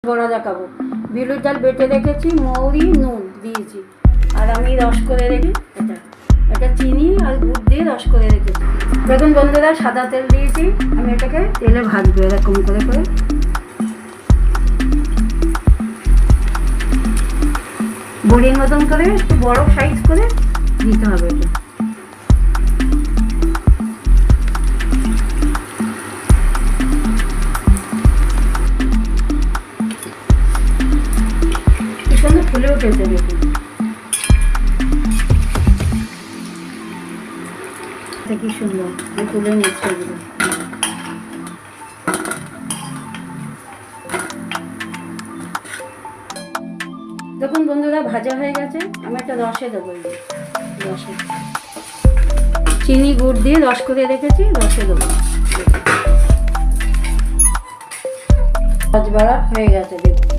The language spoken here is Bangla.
বড়া দেখাবো। বিউলির ডাল বেটে রেখেছি, মৌরি নুন দিয়েছি, আর আমি রস করে রেখে এটা চিনি আর গুড় দিয়ে রস করে রেখেছি। দেখুন বন্ধুরা, সাদা তেল দিয়েছি, আমি এটাকে তেলে ভাজবো এরকম করে করে। বড়ির মতন করে একটু বড় সাইজ করে দিতে হবে এটা। ফুলে উঠেছে দেখুন, কি সুন্দর তুলে নিচ্ছে এগুলো। দেখুন বন্ধুরা, ভাজা হয়ে গেছে, আমি একটা রসে দেবো। রসে চিনি গুড় দিয়ে রস করে রেখেছি, রসে দেবো। ভাজবাড়া হয়ে গেছে দেখুন।